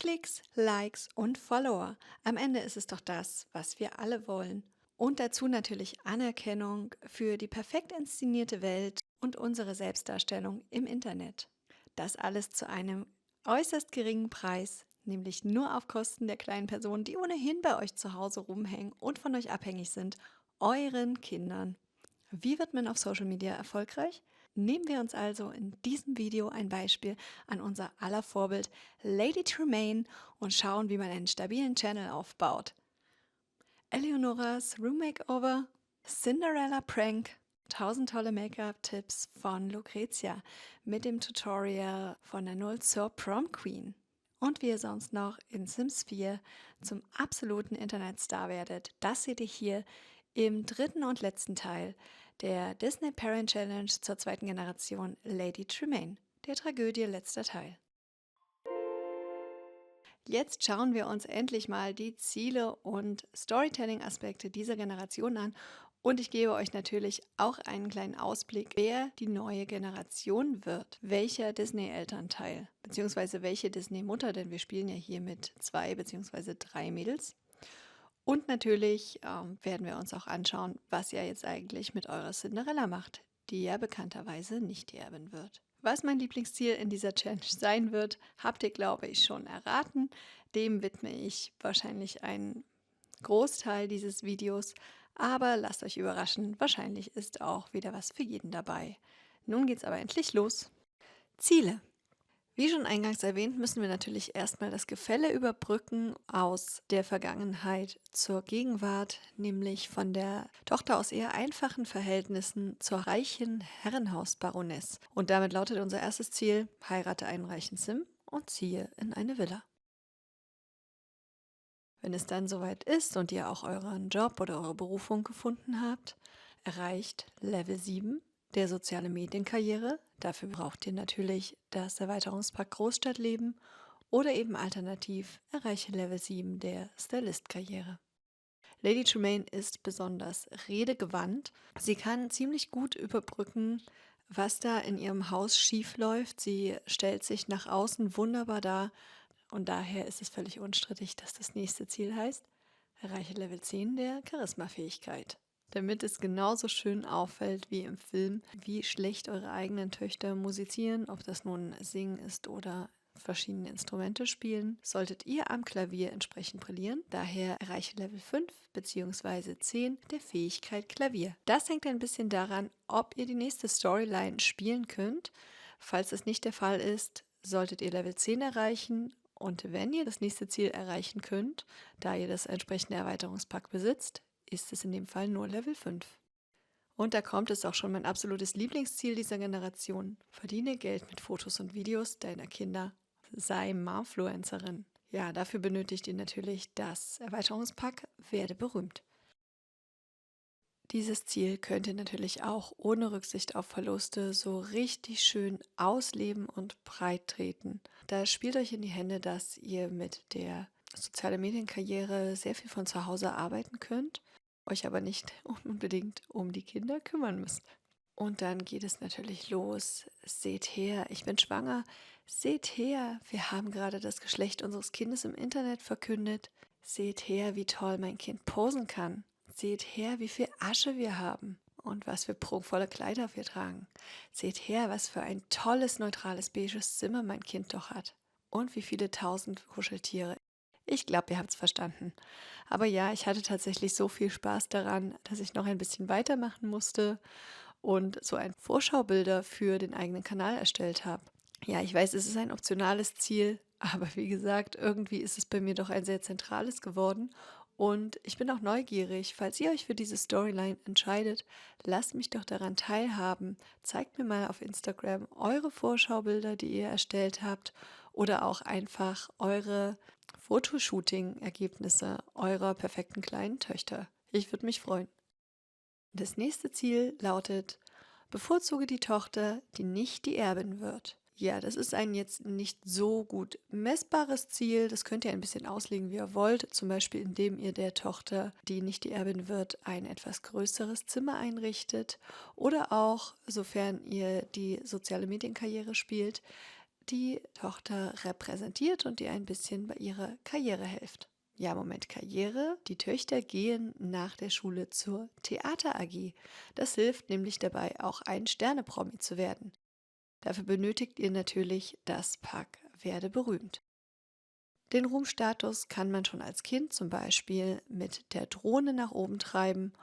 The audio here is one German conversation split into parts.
Klicks, Likes und Follower. Am Ende ist es doch das, was wir alle wollen. Und dazu natürlich Anerkennung für die perfekt inszenierte Welt und unsere Selbstdarstellung im Internet. Das alles zu einem äußerst geringen Preis, nämlich nur auf Kosten der kleinen Personen, die ohnehin bei euch zu Hause rumhängen und von euch abhängig sind, euren Kindern. Wie wird man auf Social Media erfolgreich? Nehmen wir uns also in diesem Video ein Beispiel an unser aller Vorbild Lady Tremaine und schauen, wie man einen stabilen Channel aufbaut. Eleonoras Room Makeover, Cinderella Prank, 1000 tolle Make-up-Tipps von Lucrezia mit dem Tutorial von der Null zur Prom Queen. Und wie ihr sonst noch in Sims 4 zum absoluten Internetstar werdet, das seht ihr hier im dritten und letzten Teil der Disney Parent Challenge zur zweiten Generation Lady Tremaine, der Tragödie letzter Teil. Jetzt schauen wir uns endlich mal die Ziele und Storytelling-Aspekte dieser Generation an und ich gebe euch natürlich auch einen kleinen Ausblick, wer die neue Generation wird, welcher Disney-Elternteil, beziehungsweise welche Disney-Mutter, denn wir spielen ja hier mit 2 beziehungsweise 3 Mädels. Und natürlich werden wir uns auch anschauen, was ihr jetzt eigentlich mit eurer Cinderella macht, die ja bekannterweise nicht die Erbin wird. Was mein Lieblingsziel in dieser Challenge sein wird, habt ihr, glaube ich, schon erraten. Dem widme ich wahrscheinlich einen Großteil dieses Videos, aber lasst euch überraschen, wahrscheinlich ist auch wieder was für jeden dabei. Nun geht's aber endlich los. Ziele. Wie schon eingangs erwähnt, müssen wir natürlich erstmal das Gefälle überbrücken aus der Vergangenheit zur Gegenwart, nämlich von der Tochter aus eher einfachen Verhältnissen zur reichen Herrenhausbaroness. Und damit lautet unser erstes Ziel: heirate einen reichen Sim und ziehe in eine Villa. Wenn es dann soweit ist und ihr auch euren Job oder eure Berufung gefunden habt, erreicht Level 7 der soziale Medienkarriere. Dafür braucht ihr natürlich das Erweiterungspack Großstadtleben oder eben alternativ erreiche Level 7 der Stylist-Karriere. Lady Tremaine ist besonders redegewandt. Sie kann ziemlich gut überbrücken, was da in ihrem Haus schief läuft. Sie stellt sich nach außen wunderbar dar und daher ist es völlig unstrittig, dass das nächste Ziel heißt: erreiche Level 10 der Charismafähigkeit. Damit es genauso schön auffällt wie im Film, wie schlecht eure eigenen Töchter musizieren, ob das nun Singen ist oder verschiedene Instrumente spielen, solltet ihr am Klavier entsprechend brillieren. Daher erreiche Level 5 bzw. 10 der Fähigkeit Klavier. Das hängt ein bisschen daran, ob ihr die nächste Storyline spielen könnt. Falls es nicht der Fall ist, solltet ihr Level 10 erreichen. Und wenn ihr das nächste Ziel erreichen könnt, da ihr das entsprechende Erweiterungspack besitzt, ist es in dem Fall nur Level 5. Und da kommt es auch schon, mein absolutes Lieblingsziel dieser Generation: verdiene Geld mit Fotos und Videos deiner Kinder, sei Momfluencerin. Ja, dafür benötigt ihr natürlich das Erweiterungspack Werde berühmt. Dieses Ziel könnt ihr natürlich auch ohne Rücksicht auf Verluste so richtig schön ausleben und breit treten. Da spielt euch in die Hände, dass ihr mit der sozialen Medienkarriere sehr viel von zu Hause arbeiten könnt, euch aber nicht unbedingt um die Kinder kümmern müsst. Und dann geht es natürlich los. Seht her, ich bin schwanger. Seht her, wir haben gerade das Geschlecht unseres Kindes im Internet verkündet. Seht her, wie toll mein Kind posen kann. Seht her, wie viel Asche wir haben und was für prunkvolle Kleider wir tragen. Seht her, was für ein tolles, neutrales, beiges Zimmer mein Kind doch hat. Und wie viele 1000 Kuscheltiere. Ich glaube, ihr habt es verstanden. Aber ja, ich hatte tatsächlich so viel Spaß daran, dass ich noch ein bisschen weitermachen musste und so ein Vorschaubilder für den eigenen Kanal erstellt habe. Ja, ich weiß, es ist ein optionales Ziel, aber wie gesagt, irgendwie ist es bei mir doch ein sehr zentrales geworden. Und ich bin auch neugierig, falls ihr euch für diese Storyline entscheidet, lasst mich doch daran teilhaben. Zeigt mir mal auf Instagram eure Vorschaubilder, die ihr erstellt habt, oder auch einfach eure Fotoshooting-Ergebnisse eurer perfekten kleinen Töchter. Ich würde mich freuen. Das nächste Ziel lautet: bevorzuge die Tochter, die nicht die Erbin wird. Ja, das ist ein jetzt nicht so gut messbares Ziel. Das könnt ihr ein bisschen auslegen, wie ihr wollt. Zum Beispiel, indem ihr der Tochter, die nicht die Erbin wird, ein etwas größeres Zimmer einrichtet. Oder auch, sofern ihr die soziale Medienkarriere spielt, die Tochter repräsentiert und ihr ein bisschen bei ihrer Karriere hilft. Ja, Moment, Karriere. Die Töchter gehen nach der Schule zur Theater AG. Das hilft nämlich dabei, auch ein Sternepromi zu werden. Dafür benötigt ihr natürlich das Pack Werde berühmt. Den Ruhmstatus kann man schon als Kind zum Beispiel mit der Drohne nach oben treiben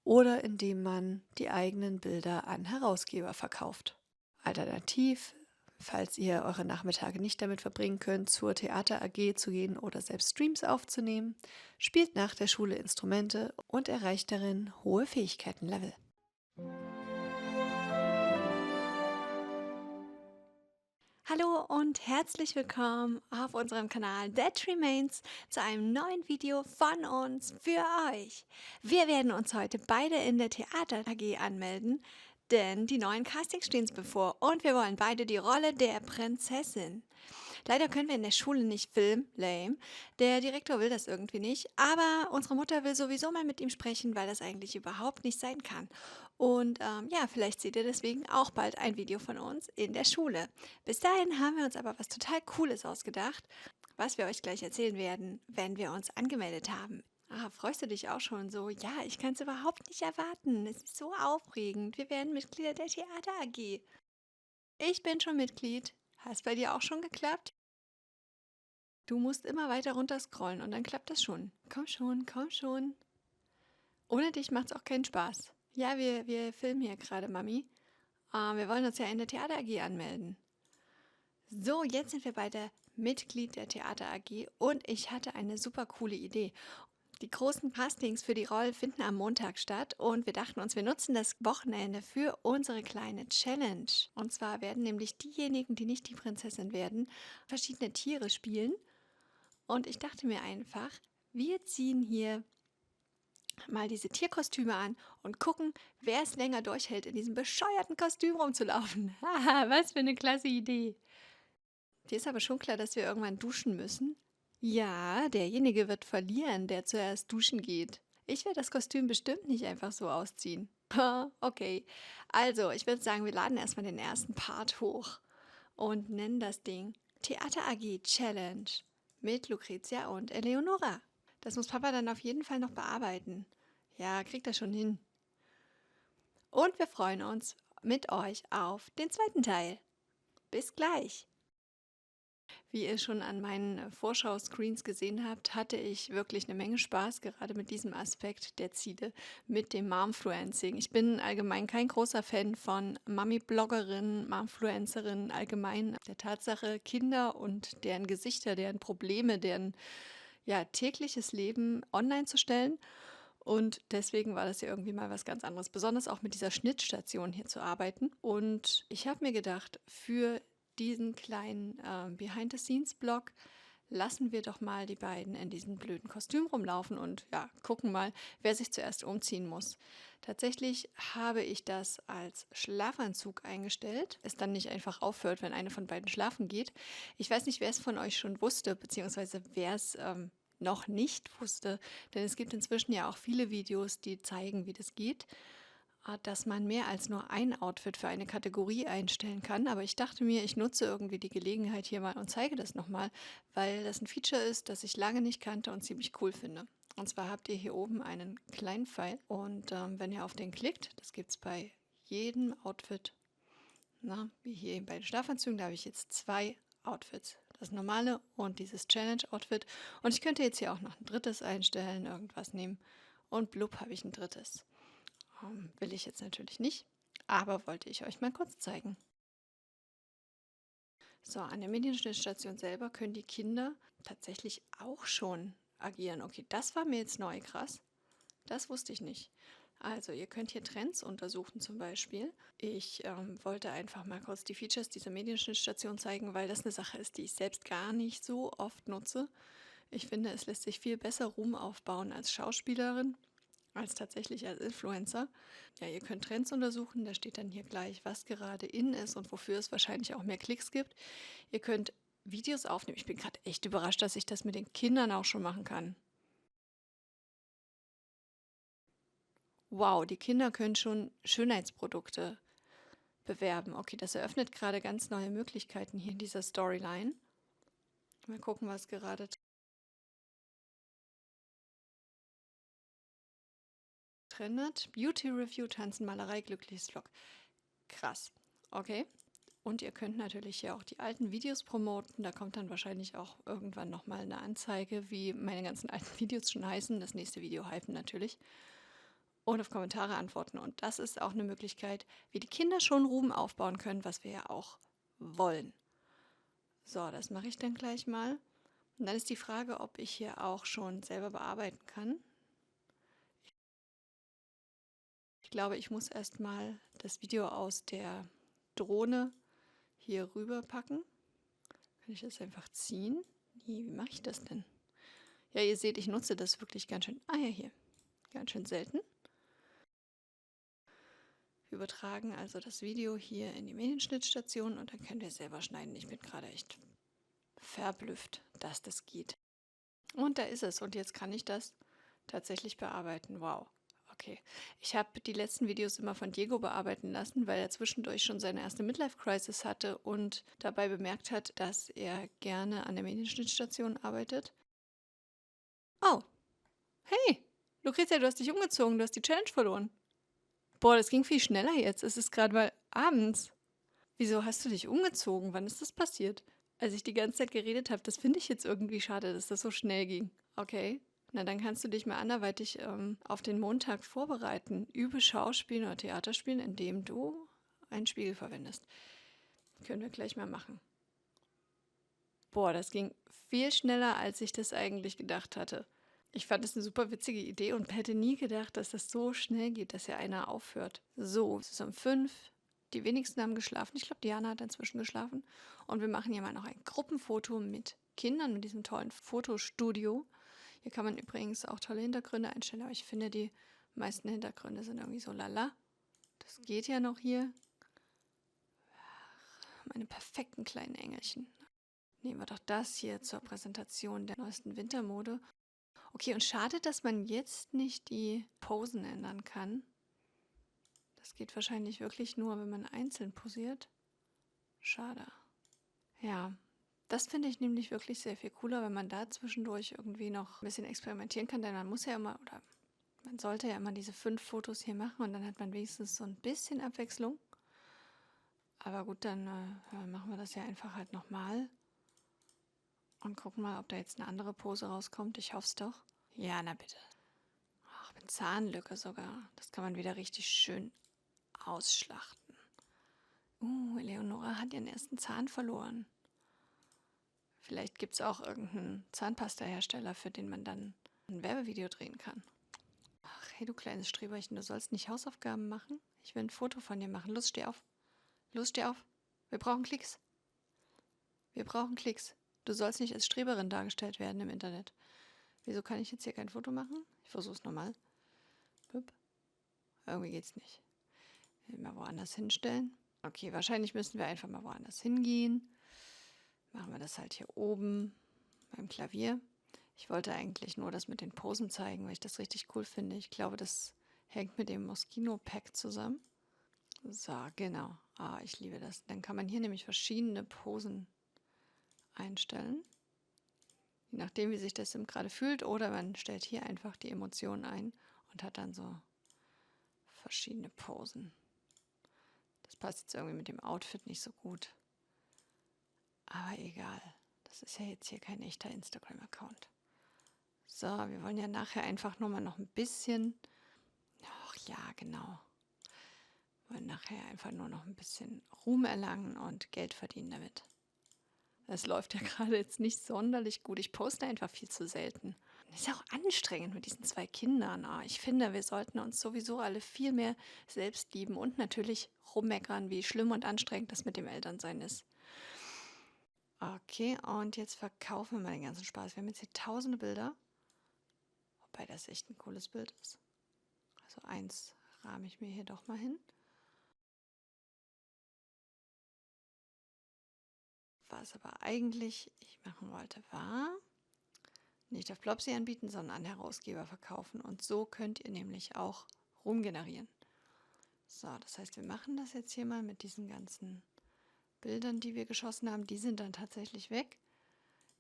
oder indem man die eigenen Bilder an Herausgeber verkauft. Alternativ, falls ihr eure Nachmittage nicht damit verbringen könnt, zur Theater AG zu gehen oder selbst Streams aufzunehmen, spielt nach der Schule Instrumente und erreicht darin hohe Fähigkeitenlevel. Hallo und herzlich willkommen auf unserem Kanal That Remains zu einem neuen Video von uns für euch. Wir werden uns heute beide in der Theater AG anmelden, denn die neuen Castings stehen bevor und wir wollen beide die Rolle der Prinzessin. Leider können wir in der Schule nicht filmen, lame. Der Direktor will das irgendwie nicht, aber unsere Mutter will sowieso mal mit ihm sprechen, weil das eigentlich überhaupt nicht sein kann. Und ja, vielleicht seht ihr deswegen auch bald ein Video von uns in der Schule. Bis dahin haben wir uns aber was total Cooles ausgedacht, was wir euch gleich erzählen werden, wenn wir uns angemeldet haben. Ah, freust du dich auch schon so? Ja, ich kann es überhaupt nicht erwarten. Es ist so aufregend. Wir werden Mitglieder der Theater AG. Ich bin schon Mitglied. Hast bei dir auch schon geklappt? Du musst immer weiter runter scrollen und dann klappt das schon. Komm schon, komm schon. Ohne dich macht's auch keinen Spaß. Ja, wir filmen hier gerade, Mami. Wir wollen uns ja in der Theater AG anmelden. So, jetzt sind wir beide Mitglied der Theater AG und ich hatte eine super coole Idee. Die großen Castings für die Rollen finden am Montag statt und wir dachten uns, wir nutzen das Wochenende für unsere kleine Challenge. Und zwar werden nämlich diejenigen, die nicht die Prinzessin werden, verschiedene Tiere spielen. Und ich dachte mir einfach, wir ziehen hier mal diese Tierkostüme an und gucken, wer es länger durchhält, in diesem bescheuerten Kostüm rumzulaufen. Haha, was für eine klasse Idee. Dir ist aber schon klar, dass wir irgendwann duschen müssen. Ja, derjenige wird verlieren, der zuerst duschen geht. Ich werde das Kostüm bestimmt nicht einfach so ausziehen. Okay, also ich würde sagen, wir laden erstmal den ersten Part hoch und nennen das Ding Theater AG Challenge mit Lucretia und Eleonora. Das muss Papa dann auf jeden Fall noch bearbeiten. Ja, kriegt er schon hin. Und wir freuen uns mit euch auf den zweiten Teil. Bis gleich! Wie ihr schon an meinen Vorschau-Screens gesehen habt, hatte ich wirklich eine Menge Spaß, gerade mit diesem Aspekt der Ziele, mit dem Momfluencing. Ich bin allgemein kein großer Fan von Mami-Bloggerinnen, Momfluencerinnen, allgemein der Tatsache, Kinder und deren Gesichter, deren Probleme, deren ja, tägliches Leben online zu stellen. Und deswegen war das ja irgendwie mal was ganz anderes, besonders auch mit dieser Schnittstation hier zu arbeiten. Und ich habe mir gedacht, für diesen kleinen Behind-the-Scenes-Blog lassen wir doch mal die beiden in diesem blöden Kostüm rumlaufen und ja, gucken mal, wer sich zuerst umziehen muss. Tatsächlich habe ich das als Schlafanzug eingestellt, es dann nicht einfach aufhört, wenn eine von beiden schlafen geht. Ich weiß nicht, wer es von euch schon wusste, beziehungsweise wer es noch nicht wusste, denn es gibt inzwischen ja auch viele Videos, die zeigen, wie das geht, dass man mehr als nur ein Outfit für eine Kategorie einstellen kann. Aber ich dachte mir, ich nutze irgendwie die Gelegenheit hier mal und zeige das nochmal, weil das ein Feature ist, das ich lange nicht kannte und ziemlich cool finde. Und zwar habt ihr hier oben einen kleinen Pfeil und wenn ihr auf den klickt, das gibt es bei jedem Outfit, wie hier bei den Schlafanzügen, da habe ich jetzt 2 Outfits. Das normale und dieses Challenge-Outfit. Und ich könnte jetzt hier auch noch ein drittes einstellen, irgendwas nehmen. Und blub habe ich ein drittes. Will ich jetzt natürlich nicht, aber wollte ich euch mal kurz zeigen. So, an der Medienschnittstation selber können die Kinder tatsächlich auch schon agieren. Okay, das war mir jetzt neu, krass. Das wusste ich nicht. Also, ihr könnt hier Trends untersuchen zum Beispiel. Ich wollte einfach mal kurz die Features dieser Medienschnittstation zeigen, weil das eine Sache ist, die ich selbst gar nicht so oft nutze. Ich finde, es lässt sich viel besser Ruhm aufbauen als Schauspielerin, als tatsächlich als Influencer. Ja, ihr könnt Trends untersuchen, da steht dann hier gleich, was gerade in ist und wofür es wahrscheinlich auch mehr Klicks gibt. Ihr könnt Videos aufnehmen. Ich bin gerade echt überrascht, dass ich das mit den Kindern auch schon machen kann. Wow, die Kinder können schon Schönheitsprodukte bewerben. Okay, das eröffnet gerade ganz neue Möglichkeiten hier in dieser Storyline. Mal gucken, was gerade trendet. Beauty Review, Tanzen, Malerei, glückliches Vlog. Krass. Okay. Und ihr könnt natürlich hier auch die alten Videos promoten. Da kommt dann wahrscheinlich auch irgendwann nochmal eine Anzeige, wie meine ganzen alten Videos schon heißen. Das nächste Video hypen natürlich. Und auf Kommentare antworten. Und das ist auch eine Möglichkeit, wie die Kinder schon Ruhm aufbauen können, was wir ja auch wollen. So, das mache ich dann gleich mal. Und dann ist die Frage, ob ich hier auch schon selber bearbeiten kann. Ich glaube, ich muss erstmal das Video aus der Drohne hier rüber packen. Kann ich das einfach ziehen? Nee, wie mache ich das denn? Ja, ihr seht, ich nutze das wirklich ganz schön. Ah ja, hier. Ganz schön selten. Wir übertragen also das Video hier in die Medienschnittstation und dann können wir selber schneiden. Ich bin gerade echt verblüfft, dass das geht. Und da ist es. Und jetzt kann ich das tatsächlich bearbeiten. Wow. Okay. Ich habe die letzten Videos immer von Diego bearbeiten lassen, weil er zwischendurch schon seine erste Midlife-Crisis hatte und dabei bemerkt hat, dass er gerne an der Medienschnittstation arbeitet. Oh, hey, Lucretia, du hast dich umgezogen, du hast die Challenge verloren. Boah, das ging viel schneller jetzt. Es ist gerade mal abends. Wieso hast du dich umgezogen? Wann ist das passiert? Als ich die ganze Zeit geredet habe, das finde ich jetzt irgendwie schade, dass das so schnell ging. Okay, na dann kannst du dich mal anderweitig auf den Montag vorbereiten. Übe Schauspielen oder Theaterspielen, indem du einen Spiegel verwendest. Können wir gleich mal machen. Boah, das ging viel schneller, als ich das eigentlich gedacht hatte. Ich fand das eine super witzige Idee und hätte nie gedacht, dass das so schnell geht, dass ja einer aufhört. So, es ist um 5. Die wenigsten haben geschlafen. Ich glaube, Diana hat inzwischen geschlafen. Und wir machen hier mal noch ein Gruppenfoto mit Kindern, mit diesem tollen Fotostudio. Hier kann man übrigens auch tolle Hintergründe einstellen, aber ich finde, die meisten Hintergründe sind irgendwie so lala. Das geht ja noch hier. Meine perfekten kleinen Engelchen. Nehmen wir doch das hier zur Präsentation der neuesten Wintermode. Okay, und schade, dass man jetzt nicht die Posen ändern kann. Das geht wahrscheinlich wirklich nur, wenn man einzeln posiert. Schade. Ja, das finde ich nämlich wirklich sehr viel cooler, wenn man da zwischendurch irgendwie noch ein bisschen experimentieren kann, denn man muss ja immer, oder man sollte ja immer diese 5 Fotos hier machen und dann hat man wenigstens so ein bisschen Abwechslung. Aber gut, dann machen wir das ja einfach halt nochmal und gucken mal, ob da jetzt eine andere Pose rauskommt. Ich hoffe es doch. Ja, na bitte. Ach, mit Zahnlücke sogar. Das kann man wieder richtig schön ausschlachten. Eleonora hat ihren ersten Zahn verloren. Vielleicht gibt es auch irgendeinen Zahnpasta-Hersteller, für den man dann ein Werbevideo drehen kann. Ach, hey du kleines Streberchen, du sollst nicht Hausaufgaben machen? Ich will ein Foto von dir machen. Los, steh auf. Los, steh auf. Wir brauchen Klicks. Wir brauchen Klicks. Du sollst nicht als Streberin dargestellt werden im Internet. Wieso kann ich jetzt hier kein Foto machen? Ich versuche es nochmal. Irgendwie geht's nicht. Mal woanders hinstellen. Okay, wahrscheinlich müssen wir einfach mal woanders hingehen. Machen wir das halt hier oben beim Klavier. Ich wollte eigentlich nur das mit den Posen zeigen, weil ich das richtig cool finde. Ich glaube, das hängt mit dem Moschino-Pack zusammen. So, genau. Ah, ich liebe das. Dann kann man hier nämlich verschiedene Posen einstellen. Je nachdem, wie sich der Sim gerade fühlt. Oder man stellt hier einfach die Emotionen ein und hat dann so verschiedene Posen. Das passt jetzt irgendwie mit dem Outfit nicht so gut. Aber egal. Das ist ja jetzt hier kein echter Instagram-Account. So, wir wollen ja nachher einfach nur mal noch ein bisschen. Ach ja, genau. Wir wollen nachher einfach nur noch ein bisschen Ruhm erlangen und Geld verdienen damit. Das läuft ja gerade jetzt nicht sonderlich gut. Ich poste einfach viel zu selten. Das ist ja auch anstrengend mit diesen 2 Kindern. Ah, ich finde, wir sollten uns sowieso alle viel mehr selbst lieben und natürlich rummeckern, wie schlimm und anstrengend das mit dem Elternsein ist. Okay, und jetzt verkaufen wir mal den ganzen Spaß. Wir haben jetzt hier tausende Bilder. Wobei das echt ein cooles Bild ist. Also eins rahme ich mir hier doch mal hin. Was aber eigentlich ich machen wollte, war nicht auf Plopsy anbieten, sondern an Herausgeber verkaufen. Und so könnt ihr nämlich auch Ruhm generieren. So, das heißt, wir machen das jetzt hier mal mit diesen ganzen Bildern, die wir geschossen haben. Die sind dann tatsächlich weg.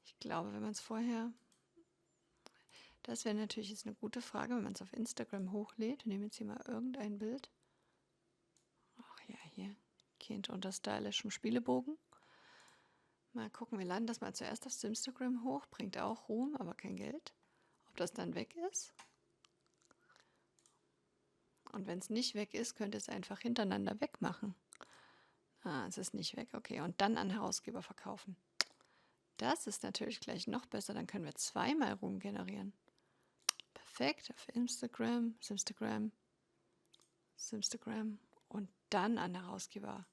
Ich glaube, wenn man es vorher... Das wäre natürlich jetzt eine gute Frage, wenn man es auf Instagram hochlädt. Wir nehmen jetzt hier mal irgendein Bild. Ach ja, hier. Kind unter stylischem Spielebogen. Mal gucken, wir laden das mal zuerst auf Instagram hoch. Bringt auch Ruhm, aber kein Geld. Ob das dann weg ist? Und wenn es nicht weg ist, könnt ihr es einfach hintereinander wegmachen. Ah, es ist nicht weg. Okay, und dann an Herausgeber verkaufen. Das ist natürlich gleich noch besser. Dann können wir zweimal Ruhm generieren. Perfekt, auf Instagram, Simstagram und dann an Herausgeber.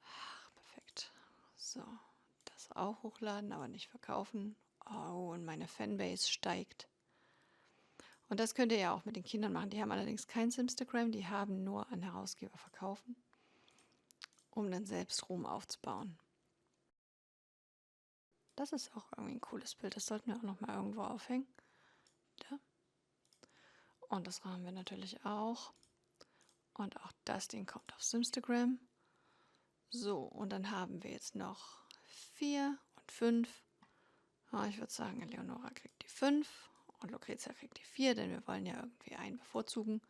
Ach, perfekt. So, das auch hochladen, aber nicht verkaufen. Oh, und meine Fanbase steigt. Und das könnt ihr ja auch mit den Kindern machen. Die haben allerdings kein Simstagram, die haben nur an Herausgeber verkaufen, um dann selbst Ruhm aufzubauen. Das ist auch irgendwie ein cooles Bild. Das sollten wir auch noch mal irgendwo aufhängen. Da. Und das haben wir natürlich auch. Und auch das Ding kommt auf Simstagram. So, und dann haben wir jetzt noch 4 und 5. Ja, ich würde sagen, Eleonora kriegt die 5 und Lucrezia kriegt die 4, denn wir wollen ja irgendwie einen bevorzugen.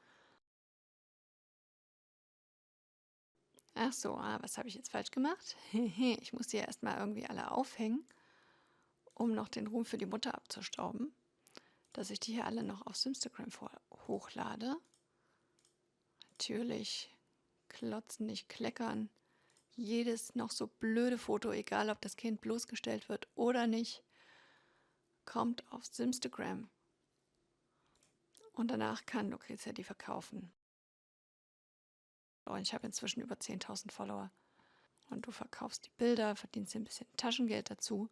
Ach so, was habe ich jetzt falsch gemacht? Ich muss die ja erstmal irgendwie alle aufhängen, um noch den Ruhm für die Mutter abzustauben, dass ich die hier alle noch auf Instagram hochlade. Natürlich klotzen, nicht kleckern. Jedes noch so blöde Foto, egal ob das Kind bloßgestellt wird oder nicht, kommt auf Simstagram. Und danach kann Lucrezia die verkaufen. Und ich habe inzwischen über 10.000 Follower. Und du verkaufst die Bilder, verdienst dir ein bisschen Taschengeld dazu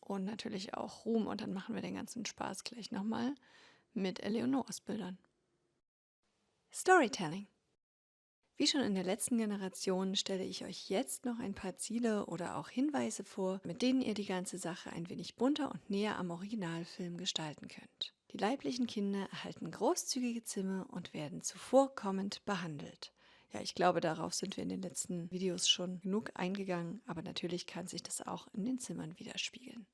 und natürlich auch Ruhm. Und dann machen wir den ganzen Spaß gleich nochmal mit Eleonoras Bildern. Storytelling. Wie schon in der letzten Generation stelle ich euch jetzt noch ein paar Ziele oder auch Hinweise vor, mit denen ihr die ganze Sache ein wenig bunter und näher am Originalfilm gestalten könnt. Die leiblichen Kinder erhalten großzügige Zimmer und werden zuvorkommend behandelt. Ja, ich glaube, darauf sind wir in den letzten Videos schon genug eingegangen, aber natürlich kann sich das auch in den Zimmern widerspiegeln.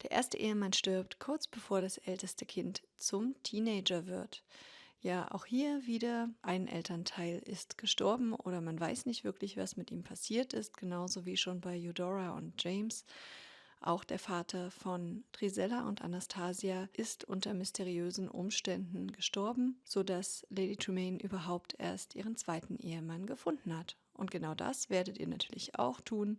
Der erste Ehemann stirbt kurz bevor das älteste Kind zum Teenager wird. Ja, auch hier wieder ein Elternteil ist gestorben oder man weiß nicht wirklich, was mit ihm passiert ist, genauso wie schon bei Eudora und James. Auch der Vater von Drizella und Anastasia ist unter mysteriösen Umständen gestorben, sodass Lady Tremaine überhaupt erst ihren zweiten Ehemann gefunden hat. Und genau das werdet ihr natürlich auch tun.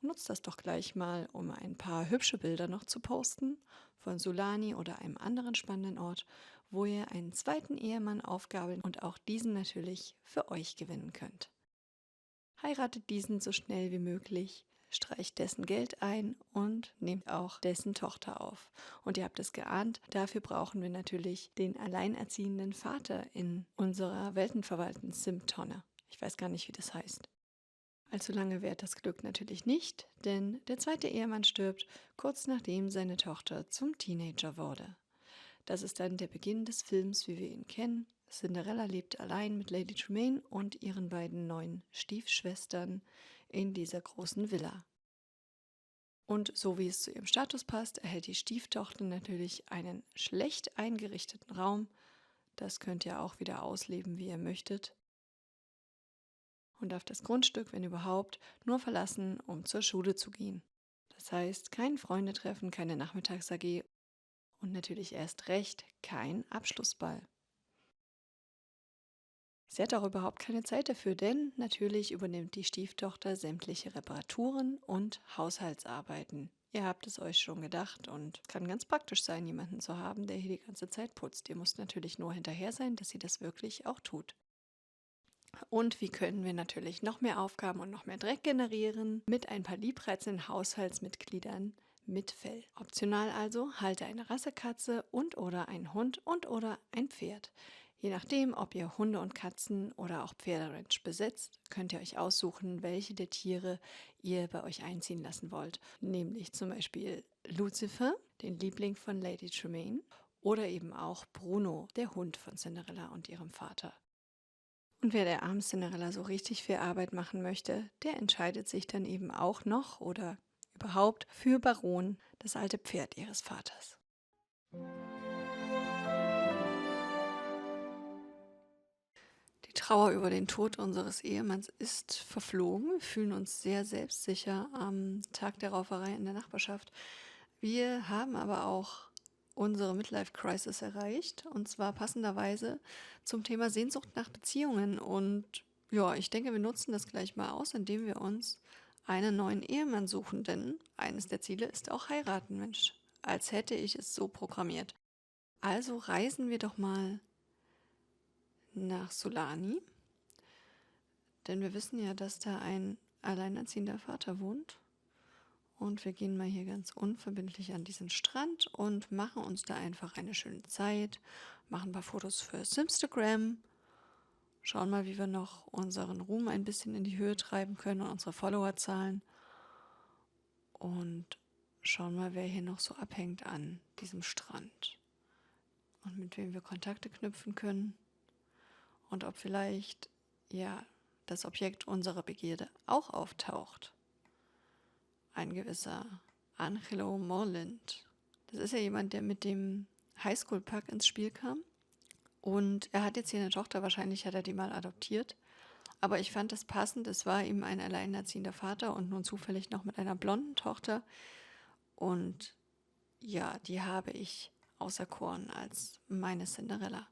Nutzt das doch gleich mal, um ein paar hübsche Bilder noch zu posten von Sulani oder einem anderen spannenden Ort, wo ihr einen zweiten Ehemann aufgabeln und auch diesen natürlich für euch gewinnen könnt. Heiratet diesen so schnell wie möglich, streicht dessen Geld ein und nehmt auch dessen Tochter auf. Und ihr habt es geahnt, dafür brauchen wir natürlich den alleinerziehenden Vater in unserer weltenverwaltenden Sim-Tonne. Ich weiß gar nicht, wie das heißt. Allzu lange währt das Glück natürlich nicht, denn der zweite Ehemann stirbt kurz nachdem seine Tochter zum Teenager wurde. Das ist dann der Beginn des Films, wie wir ihn kennen. Cinderella lebt allein mit Lady Tremaine und ihren beiden neuen Stiefschwestern in dieser großen Villa. Und so wie es zu ihrem Status passt, erhält die Stieftochter natürlich einen schlecht eingerichteten Raum. Das könnt ihr auch wieder ausleben, wie ihr möchtet. Und darf das Grundstück, wenn überhaupt, nur verlassen, um zur Schule zu gehen. Das heißt, kein Freundetreffen, keine Nachmittags-AG und natürlich erst recht kein Abschlussball. Sie hat auch überhaupt keine Zeit dafür, denn natürlich übernimmt die Stieftochter sämtliche Reparaturen und Haushaltsarbeiten. Ihr habt es euch schon gedacht und kann ganz praktisch sein, jemanden zu haben, der hier die ganze Zeit putzt. Ihr müsst natürlich nur hinterher sein, dass sie das wirklich auch tut. Und wie können wir natürlich noch mehr Aufgaben und noch mehr Dreck generieren? Mit ein paar liebreizenden Haushaltsmitgliedern mit Fell. Optional also, halte eine Rassekatze und oder einen Hund und oder ein Pferd. Je nachdem, ob ihr Hunde und Katzen oder auch Pferderanch besitzt, könnt ihr euch aussuchen, welche der Tiere ihr bei euch einziehen lassen wollt. Nämlich zum Beispiel Lucifer, den Liebling von Lady Tremaine, oder eben auch Bruno, der Hund von Cinderella und ihrem Vater. Und wer der armen Cinderella so richtig viel Arbeit machen möchte, der entscheidet sich dann eben auch noch oder überhaupt für Baron, das alte Pferd ihres Vaters. Die Trauer über den Tod unseres Ehemanns ist verflogen. Wir fühlen uns sehr selbstsicher am Tag der Rauferei in der Nachbarschaft. Wir haben aber auch unsere Midlife-Crisis erreicht, und zwar passenderweise zum Thema Sehnsucht nach Beziehungen. Und ja, ich denke, wir nutzen das gleich mal aus, indem wir uns einen neuen Ehemann suchen, denn eines der Ziele ist auch heiraten, Mensch, als hätte ich es so programmiert. Also reisen wir doch mal nach Sulani, denn wir wissen ja, dass da ein alleinerziehender Vater wohnt. Und wir gehen mal hier ganz unverbindlich an diesen Strand und machen uns da einfach eine schöne Zeit, machen ein paar Fotos für Simstagram, schauen mal, wie wir noch unseren Ruhm ein bisschen in die Höhe treiben können und unsere Followerzahlen. Und schauen mal, wer hier noch so abhängt an diesem Strand und mit wem wir Kontakte knüpfen können und ob vielleicht, ja, das Objekt unserer Begierde auch auftaucht. Ein gewisser Angelo Morland. Das ist ja jemand, der mit dem Highschool-Pack ins Spiel kam. Und er hat jetzt hier eine Tochter, wahrscheinlich hat er die mal adoptiert. Aber ich fand das passend, es war ihm ein alleinerziehender Vater und nun zufällig noch mit einer blonden Tochter. Und ja, die habe ich auserkoren als meine Cinderella.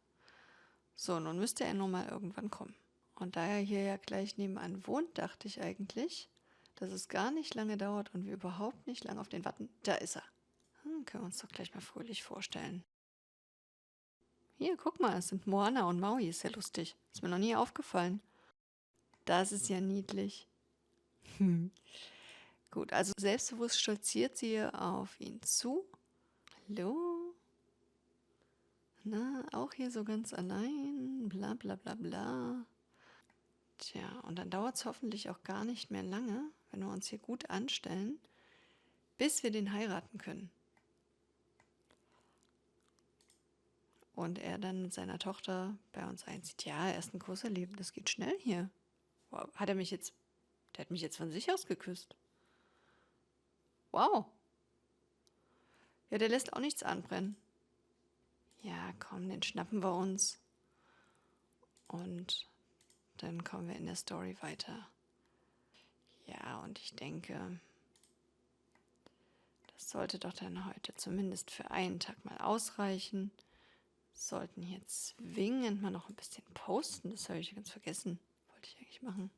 So, nun müsste er nun mal irgendwann kommen. Und da er hier ja gleich nebenan wohnt, dachte ich eigentlich, dass es gar nicht lange dauert und wir überhaupt nicht lange auf den warten. Da ist er. Können wir uns doch gleich mal fröhlich vorstellen. Hier, guck mal, es sind Moana und Maui, ist ja lustig. Ist mir noch nie aufgefallen. Das ist ja niedlich. Gut, also selbstbewusst stolziert sie auf ihn zu. Hallo? Na, auch hier so ganz allein, bla bla bla bla. Tja, und dann dauert es hoffentlich auch gar nicht mehr lange, wenn wir uns hier gut anstellen, bis wir den heiraten können. Und er dann mit seiner Tochter bei uns einzieht. Ja, erst ein Kuss erleben, das geht schnell hier. Wow, der hat mich jetzt von sich aus geküsst. Wow. Ja, der lässt auch nichts anbrennen. Ja, komm, den schnappen wir uns. Und dann kommen wir in der Story weiter. Ja, und ich denke, das sollte doch dann heute zumindest für einen Tag mal ausreichen. Sollten hier zwingend mal noch ein bisschen posten. Das habe ich ganz vergessen. Wollte ich eigentlich machen.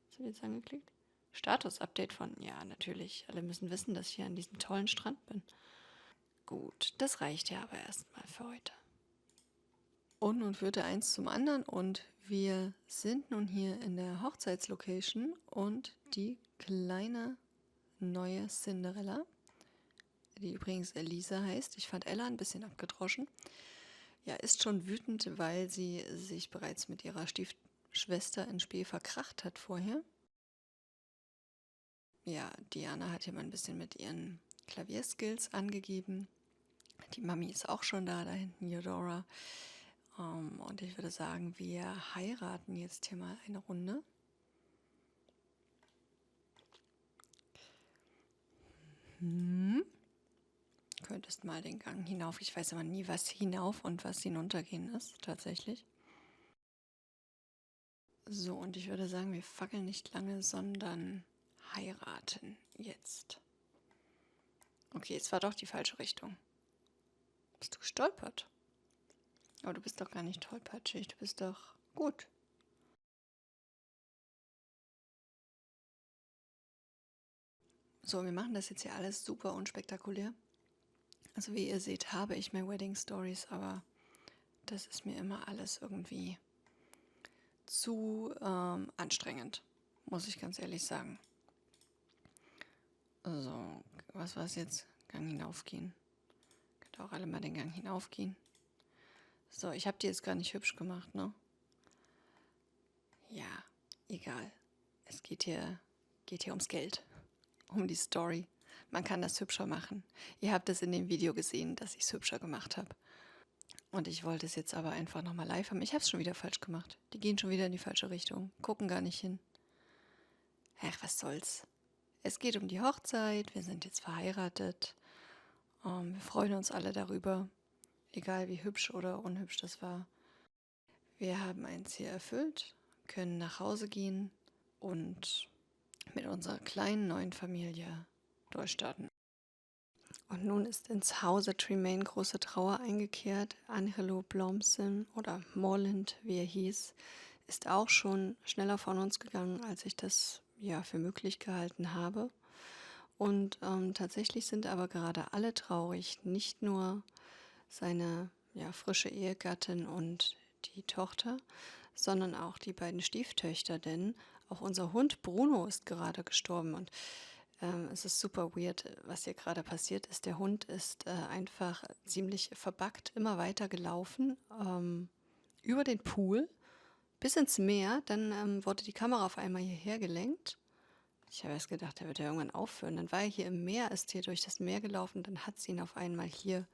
Was habe ich jetzt angeklickt? Status-Update von, ja, natürlich. Alle müssen wissen, dass ich hier an diesem tollen Strand bin. Gut, das reicht ja aber erstmal für heute. Und nun führte eins zum anderen und wir sind nun hier in der Hochzeitslocation und die kleine neue Cinderella, die übrigens Elisa heißt, ich fand Ella ein bisschen abgedroschen, ja, ist schon wütend, weil sie sich bereits mit ihrer Stiefschwester in Spee verkracht hat vorher. Ja, Diana hat hier mal ein bisschen mit ihren Klavierskills angegeben. Die Mami ist auch schon da hinten, Eudora. Und ich würde sagen, wir heiraten jetzt hier mal eine Runde. Könntest mal den Gang hinauf. Ich weiß aber nie, was hinauf und was hinuntergehen ist, tatsächlich. So, und ich würde sagen, wir fackeln nicht lange, sondern heiraten jetzt. Okay, es war doch die falsche Richtung. Bist du gestolpert? Aber du bist doch gar nicht tollpatschig, du bist doch gut. So, wir machen das jetzt hier alles super unspektakulär. Also wie ihr seht, habe ich mehr Wedding Stories, aber das ist mir immer alles irgendwie zu anstrengend, muss ich ganz ehrlich sagen. So, was war es jetzt? Gang hinaufgehen. Könnt auch alle mal den Gang hinaufgehen. So, ich habe die jetzt gar nicht hübsch gemacht, ne? Ja, egal. Es geht hier ums Geld, um die Story. Man kann das hübscher machen. Ihr habt es in dem Video gesehen, dass ich es hübscher gemacht habe. Und ich wollte es jetzt aber einfach nochmal live haben. Ich habe es schon wieder falsch gemacht. Die gehen schon wieder in die falsche Richtung, gucken gar nicht hin. Ach, was soll's. Es geht um die Hochzeit, wir sind jetzt verheiratet. Wir freuen uns alle darüber, egal wie hübsch oder unhübsch das war. Wir haben ein Ziel erfüllt, können nach Hause gehen und mit unserer kleinen neuen Familie durchstarten. Und nun ist ins Hause Tremaine große Trauer eingekehrt. Angelo Blomsen oder Morland, wie er hieß, ist auch schon schneller von uns gegangen, als ich das ja für möglich gehalten habe. Und tatsächlich sind aber gerade alle traurig, nicht nur seine frische Ehegattin und die Tochter, sondern auch die beiden Stieftöchter, denn auch unser Hund Bruno ist gerade gestorben und es ist super weird, was hier gerade passiert ist. Der Hund ist einfach ziemlich verbackt immer weiter gelaufen, über den Pool bis ins Meer. Dann wurde die Kamera auf einmal hierher gelenkt. Ich habe erst gedacht, er wird ja irgendwann aufhören. Dann war er hier im Meer, ist hier durch das Meer gelaufen. Dann hat sie ihn auf einmal hier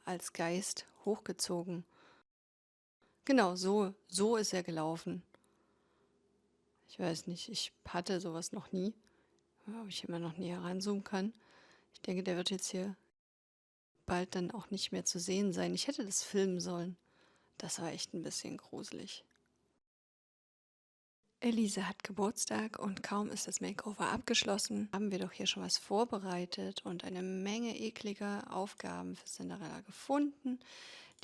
als Geist hochgezogen. Genau, so ist er gelaufen. Ich weiß nicht, ich hatte sowas noch nie. Ob ich immer noch näher ranzoomen kann. Ich denke, der wird jetzt hier bald dann auch nicht mehr zu sehen sein. Ich hätte das filmen sollen. Das war echt ein bisschen gruselig. Elise hat Geburtstag und kaum ist das Makeover abgeschlossen, haben wir doch hier schon was vorbereitet und eine Menge ekliger Aufgaben für Cinderella gefunden,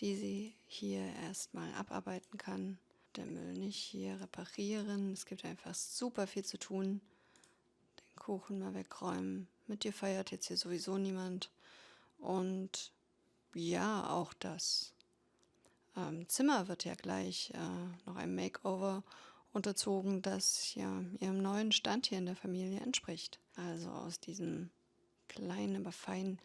die sie hier erstmal abarbeiten kann. Der Müll nicht hier reparieren. Es gibt einfach super viel zu tun. Den Kuchen mal wegräumen. Mit dir feiert jetzt hier sowieso niemand. Und ja, auch das Zimmer wird ja gleich noch einem Makeover unterzogen, das ja ihrem neuen Stand hier in der Familie entspricht. Also aus diesem kleinen, aber feinen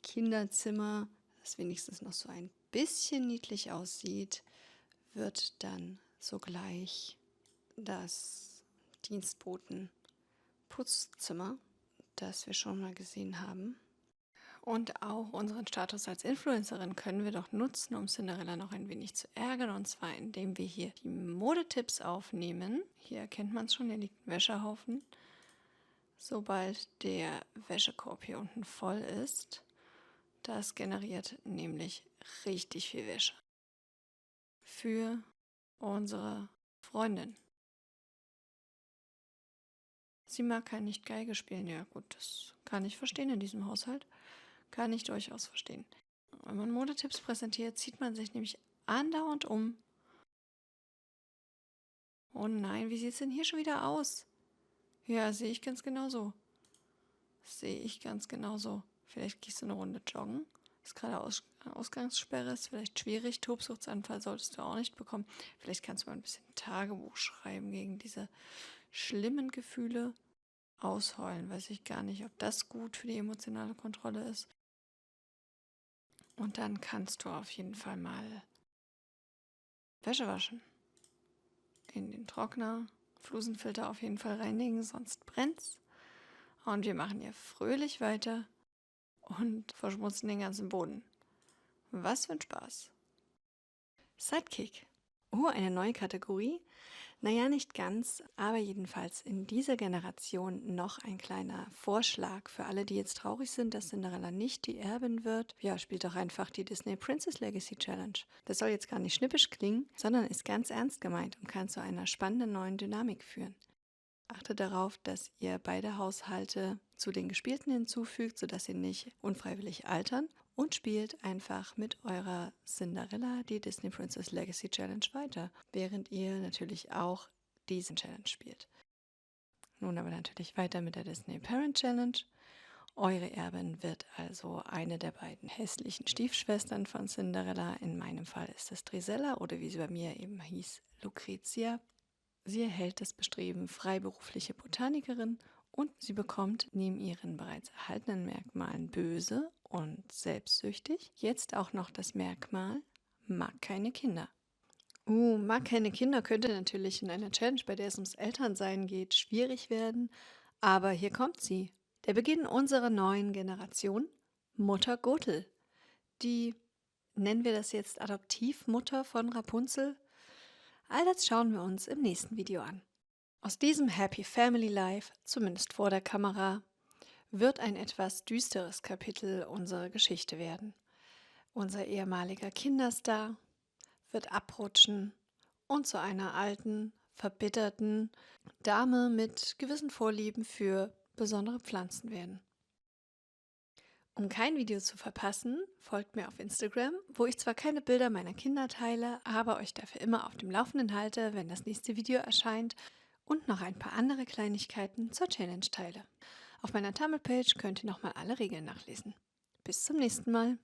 Kinderzimmer, das wenigstens noch so ein bisschen niedlich aussieht, wird dann sogleich das Dienstboten-Putzzimmer, das wir schon mal gesehen haben. Und auch unseren Status als Influencerin können wir doch nutzen, um Cinderella noch ein wenig zu ärgern. Und zwar, indem wir hier die Modetipps aufnehmen. Hier erkennt man es schon, hier liegt ein Wäschehaufen. Sobald der Wäschekorb hier unten voll ist, das generiert nämlich richtig viel Wäsche. Für unsere Freundin. Sie mag ja nicht Geige spielen. Ja gut, das kann ich verstehen in diesem Haushalt. Kann ich durchaus verstehen. Wenn man Modetipps präsentiert, zieht man sich nämlich andauernd um. Oh nein, wie sieht es denn hier schon wieder aus? Ja, sehe ich ganz genauso. Sehe ich ganz genauso. Vielleicht gehst du eine Runde joggen. Ist gerade Ausgangssperre, ist vielleicht schwierig. Tobsuchtsanfall solltest du auch nicht bekommen. Vielleicht kannst du mal ein bisschen Tagebuch schreiben gegen diese schlimmen Gefühle. Ausheulen, weiß ich gar nicht, ob das gut für die emotionale Kontrolle ist. Und dann kannst du auf jeden Fall mal Wäsche waschen. In den Trockner, Flusenfilter auf jeden Fall reinigen, sonst brennt's. Und wir machen hier fröhlich weiter und verschmutzen den ganzen Boden. Was für ein Spaß. Sidekick. Oh, eine neue Kategorie? Naja, nicht ganz, aber jedenfalls in dieser Generation noch ein kleiner Vorschlag für alle, die jetzt traurig sind, dass Cinderella nicht die Erbin wird. Ja, spielt doch einfach die Disney Princess Legacy Challenge. Das soll jetzt gar nicht schnippisch klingen, sondern ist ganz ernst gemeint und kann zu einer spannenden neuen Dynamik führen. Achtet darauf, dass ihr beide Haushalte zu den Gespielten hinzufügt, sodass sie nicht unfreiwillig altern und spielt einfach mit eurer Cinderella die Disney Princess Legacy Challenge weiter, während ihr natürlich auch diese Challenge spielt. Nun aber natürlich weiter mit der Disney Parent Challenge. Eure Erbin wird also eine der beiden hässlichen Stiefschwestern von Cinderella. In meinem Fall ist es Drizella oder wie sie bei mir eben hieß, Lucretia. Sie erhält das Bestreben freiberufliche Botanikerin und sie bekommt neben ihren bereits erhaltenen Merkmalen böse und selbstsüchtig jetzt auch noch das Merkmal mag keine Kinder. Mag keine Kinder könnte natürlich in einer Challenge, bei der es ums Elternsein geht, schwierig werden, aber hier kommt sie. Der Beginn unserer neuen Generation, Mutter Gothel, die Nennen wir das jetzt Adoptivmutter von Rapunzel? All das schauen wir uns im nächsten Video an. Aus diesem Happy Family Life, zumindest vor der Kamera, wird ein etwas düsteres Kapitel unserer Geschichte werden. Unser ehemaliger Kinderstar wird abrutschen und zu einer alten, verbitterten Dame mit gewissen Vorlieben für besondere Pflanzen werden. Um kein Video zu verpassen, folgt mir auf Instagram, wo ich zwar keine Bilder meiner Kinder teile, aber euch dafür immer auf dem Laufenden halte, wenn das nächste Video erscheint und noch ein paar andere Kleinigkeiten zur Challenge teile. Auf meiner Tumblr-Page könnt ihr nochmal alle Regeln nachlesen. Bis zum nächsten Mal.